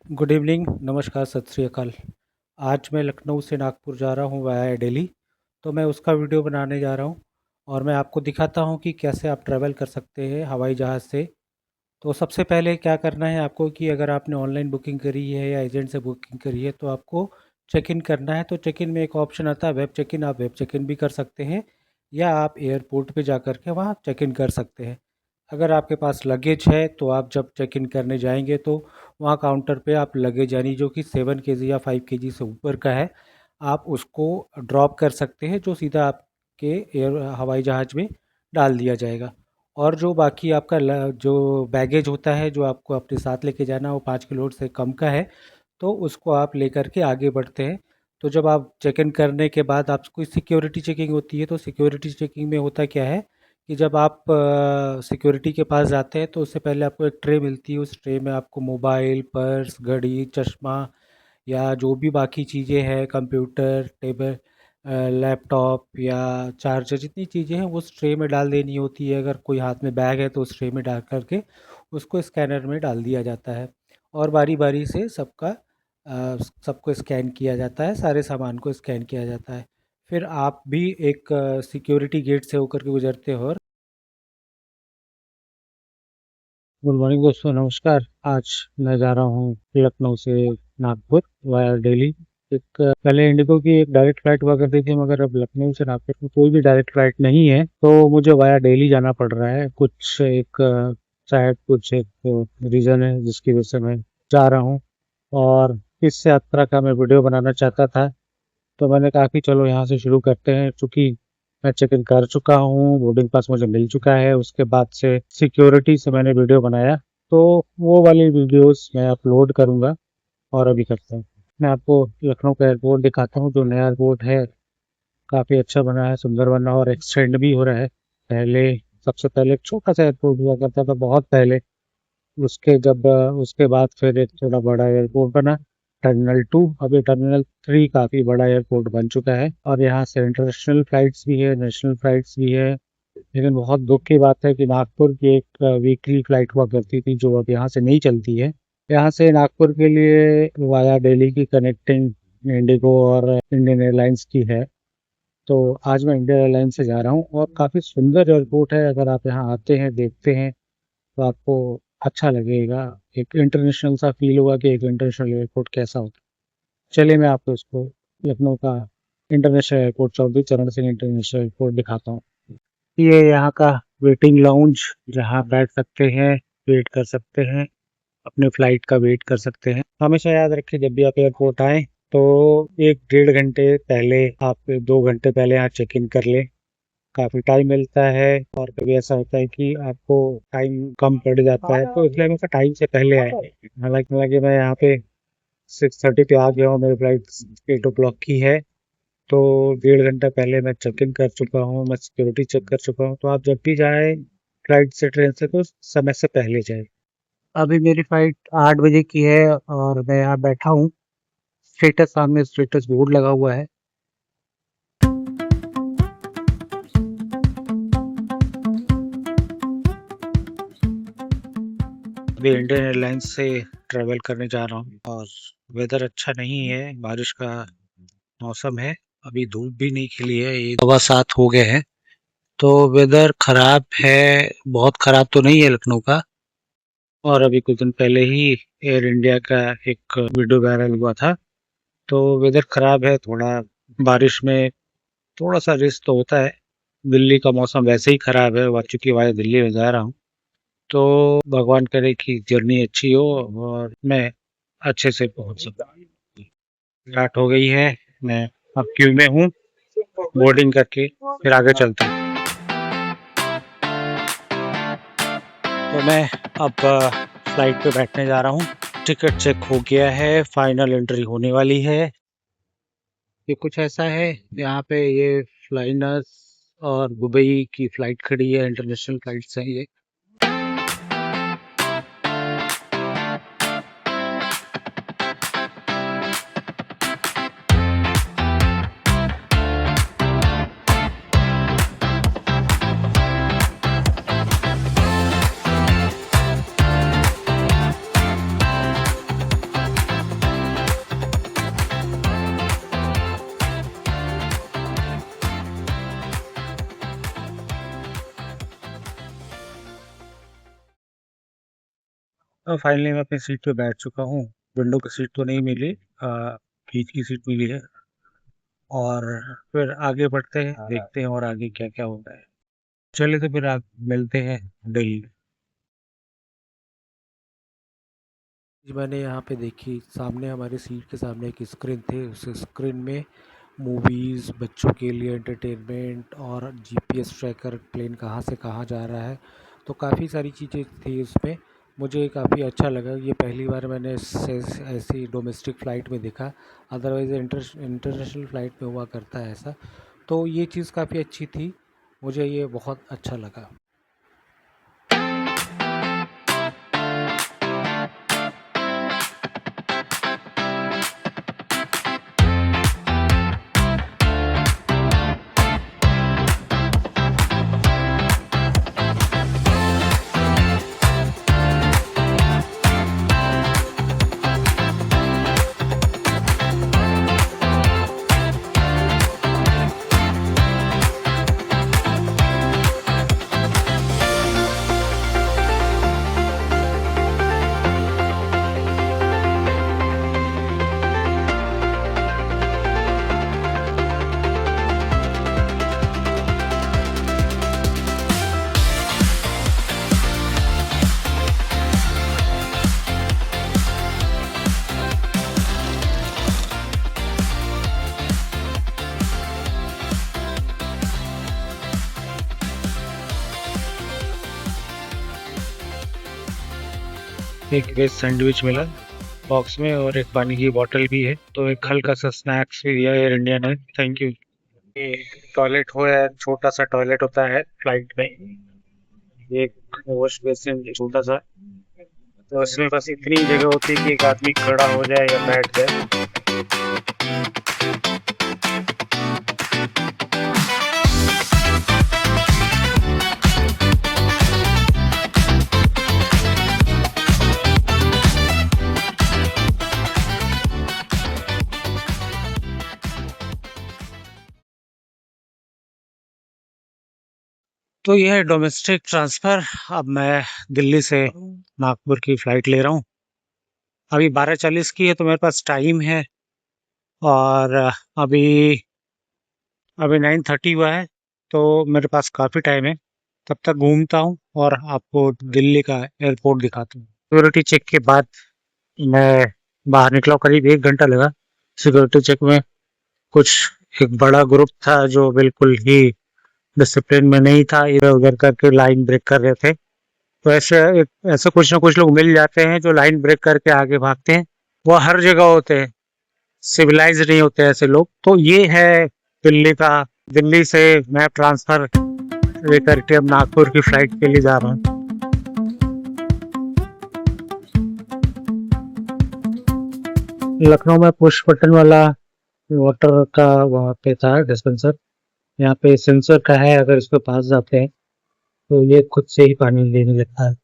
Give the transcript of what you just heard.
Good evening, नमस्कार, सत श्री अकाल। आज मैं लखनऊ से नागपुर जा रहा हूँ वाया दिल्ली। तो मैं उसका वीडियो बनाने जा रहा हूँ और मैं आपको दिखाता हूँ कि कैसे आप ट्रैवल कर सकते हैं हवाई जहाज़ से। तो सबसे पहले क्या करना है आपको कि अगर आपने ऑनलाइन बुकिंग करी है या एजेंट से बुकिंग करी है तो आपको चेक इन करना है। तो चेक इन में एक ऑप्शन आता है वेब चेक इन, आप वेब चेक इन भी कर सकते हैं या आप एयरपोर्ट पे जा कर के वहाँ चेक इन कर सकते हैं। अगर आपके पास लगेज है तो आप जब चेक इन करने जाएंगे तो वहाँ काउंटर पे आप लगेज यानी जो कि 7 kg या 5 kg से ऊपर का है, आप उसको ड्रॉप कर सकते हैं, जो सीधा आपके एयर हवाई जहाज़ में डाल दिया जाएगा। और जो बाकी आपका जो बैगेज होता है जो आपको अपने साथ लेके जाना, वो 5 किलो से कम का है, तो उसको आप लेकर के आगे बढ़ते हैं। तो जब आप चेक इन करने के बाद आपको सिक्योरिटी चेकिंग होती है। तो सिक्योरिटी चेकिंग में होता क्या है कि जब आप सिक्योरिटी के पास जाते हैं तो उससे पहले आपको एक ट्रे मिलती है। उस ट्रे में आपको मोबाइल, पर्स, घड़ी, चश्मा या जो भी बाकी चीज़ें हैं, कंप्यूटर, टेबल, लैपटॉप या चार्जर, जितनी चीज़ें हैं वो उस ट्रे में डाल देनी होती है। अगर कोई हाथ में बैग है तो उस ट्रे में डाल करके उसको स्कैनर में डाल दिया जाता है और बारी बारी से सबको स्कैन किया जाता है, सारे सामान को स्कैन किया जाता है। फिर आप भी एक सिक्योरिटी गेट से होकर के गुजरते हो। गुड मॉर्निंग दोस्तों, नमस्कार। आज मैं जा रहा हूँ लखनऊ से नागपुर वाया दिल्ली। एक पहले इंडिगो की एक डायरेक्ट फ्लाइट हुआ करती थी, मगर अब लखनऊ से नागपुर में कोई भी डायरेक्ट फ्लाइट नहीं है, तो मुझे वाया दिल्ली जाना पड़ रहा है। शायद कुछ एक रीज़न है जिसकी वजह से मैं जा रहा हूँ और इस यात्रा का मैं वीडियो बनाना चाहता था। तो मैंने कहा कि चलो यहाँ से शुरू करते हैं। चूँकि मैं चेक इन कर चुका हूँ, बोर्डिंग पास मुझे मिल चुका है, उसके बाद से सिक्योरिटी से मैंने वीडियो बनाया, तो वो वाली वीडियोस मैं अपलोड करूँगा। और अभी करता हूँ, मैं आपको लखनऊ का एयरपोर्ट दिखाता हूँ। जो नया एयरपोर्ट है काफ़ी अच्छा बना है, सुंदर बना और एक्सटेंड भी हो रहा है। पहले सबसे पहले एक छोटा सा एयरपोर्ट हुआ करता था, बहुत पहले। उसके बाद फिर एक थोड़ा बड़ा एयरपोर्ट बना, टर्मिनल 2। अभी टर्मिनल 3 काफ़ी बड़ा एयरपोर्ट बन चुका है और यहाँ से इंटरनेशनल फ्लाइट्स भी है, नेशनल फ्लाइट्स भी है। लेकिन बहुत दुख की बात है कि नागपुर की एक वीकली फ्लाइट हुआ करती थी जो अब यहाँ से नहीं चलती है। यहाँ से नागपुर के लिए वाया दिल्ली की कनेक्टिंग इंडिगो और इंडियन एयरलाइंस की है। तो आज मैं इंडियन एयरलाइंस से जा रहा हूँ और काफ़ी सुंदर एयरपोर्ट है। अगर आप यहाँ आते हैं, देखते हैं, तो आपको अच्छा लगेगा। एक इंटरनेशनल सा फील होगा कि एक इंटरनेशनल एयरपोर्ट कैसा होता है। चलिए मैं आपको इसको लखनऊ का इंटरनेशनल एयरपोर्ट, चौधरी चरण सिंह इंटरनेशनल एयरपोर्ट दिखाता हूँ। ये यहाँ का वेटिंग लाउंज, जहाँ बैठ सकते हैं, वेट कर सकते हैं, अपने फ्लाइट का वेट कर सकते हैं। हमेशा याद रखें जब भी आप एयरपोर्ट आए तो 1 डेढ़ घंटे पहले, आप 2 घंटे पहले यहाँ चेक इन कर लें। काफ़ी टाइम मिलता है और कभी ऐसा होता है कि आपको टाइम कम पड़ जाता है, तो इसलिए हमेशा टाइम से पहले आए। हालांकि मैं यहाँ पे 6:30 पे आ गया हूँ, मेरी फ्लाइट 8 o'clock की है। तो 1.5 घंटा पहले मैं चेक इन कर चुका हूँ, मैं सिक्योरिटी चेक कर चुका हूँ। तो आप जब भी जाए फ्लाइट से, ट्रेन से, तो समय से पहले जाए। अभी मेरी फ्लाइट 8 बजे की है और मैं यहाँ बैठा हूँ। स्टेटस, सामने स्टेटस बोर्ड लगा हुआ है। अभी इंडियन एयरलाइंस से ट्रैवल करने जा रहा हूँ और वेदर अच्छा नहीं है, बारिश का मौसम है। अभी धूप भी नहीं खिली है, ये 7:15 हो गए हैं। तो वेदर खराब है, बहुत खराब तो नहीं है लखनऊ का। और अभी कुछ दिन पहले ही एयर इंडिया का एक वीडियो वायरल हुआ था। तो वेदर खराब है थोड़ा, बारिश में थोड़ा सा रिस्क तो होता है। दिल्ली का मौसम वैसे ही खराब है, चूंकि वाया दिल्ली में जा रहा हूँ। तो भगवान करे कि जर्नी अच्छी हो और मैं अच्छे से पहुंच सकूं। स्टार्ट हो गई है, मैं अब क्यू में हूँ। बोर्डिंग करके फिर आगे चलता हूँ। तो मैं अब फ्लाइट पे बैठने जा रहा हूँ। टिकट चेक हो गया है, फाइनल एंट्री होने वाली है। ये कुछ ऐसा है, यहाँ पे ये फ्लाइनर्स और दुबई की फ्लाइट खड़ी है, इंटरनेशनल फ्लाइट्स हैं ये। फाइनली मैं अपनी सीट पे बैठ चुका हूँ। विंडो की सीट तो नहीं मिली, बीच की सीट मिली है। और फिर आगे बढ़ते हैं, देखते हैं और आगे क्या क्या होता है। चलिए तो फिर मिलते हैं दिल्ली। जी, मैंने यहाँ पे देखी, सामने हमारी सीट के सामने एक स्क्रीन थी। उस स्क्रीन में मूवीज़, बच्चों के लिए एंटरटेनमेंट और जीपीएस ट्रैकर, प्लेन कहाँ से कहाँ जा रहा है, तो काफ़ी सारी चीज़ें थी उसमें। मुझे काफ़ी अच्छा लगा। ये पहली बार मैंने ऐसी डोमेस्टिक फ़्लाइट में देखा। अदरवाइज़ इंटरनेशनल फ़्लाइट में हुआ करता है ऐसा। तो ये चीज़ काफ़ी अच्छी थी, मुझे ये बहुत अच्छा लगा। एक वेज सैंडविच मिला बॉक्स में और एक पानी की बोतल भी है, तो एक हल्का सा स्नैक्स भी दिया एयर इंडिया ने। Thank you. ये टॉयलेट हो या छोटा सा टॉयलेट होता है फ्लाइट में, एक वॉश बेसिन छोटा सा, तो इसमें बस इतनी जगह होती है कि एक आदमी खड़ा हो जाए या बैठ जाए। तो यह है डोमेस्टिक ट्रांसफ़र। अब मैं दिल्ली से नागपुर की फ़्लाइट ले रहा हूँ। अभी 12:40 की है, तो मेरे पास टाइम है। और अभी अभी 9:30 हुआ है, तो मेरे पास काफ़ी टाइम है। तब तक घूमता हूँ और आपको दिल्ली का एयरपोर्ट दिखाता हूँ। सिक्योरिटी चेक के बाद मैं बाहर निकला, करीब 1 घंटा लगा। सिक्योरिटी चेक में कुछ एक बड़ा ग्रुप था जो बिल्कुल ही डिसिप्लिन में नहीं था, इधर उधर करके लाइन ब्रेक कर रहे थे। तो ऐसे कुछ ना कुछ लोग मिल जाते हैं जो लाइन ब्रेक करके आगे भागते हैं। वो हर जगह होते हैं, सिविलाइज नहीं होते ऐसे लोग। तो ये है दिल्ली का। दिल्ली से मैं ट्रांसफर लेकर के अब नागपुर की फ्लाइट के लिए जा रहा हूँ। लखनऊ में पुश बटन वाला वाटर का वहाँ पे था डिस्पेंसर। यहाँ पे सेंसर का है, अगर इसके पास जाते हैं तो ये खुद से ही पानी देने लगता है।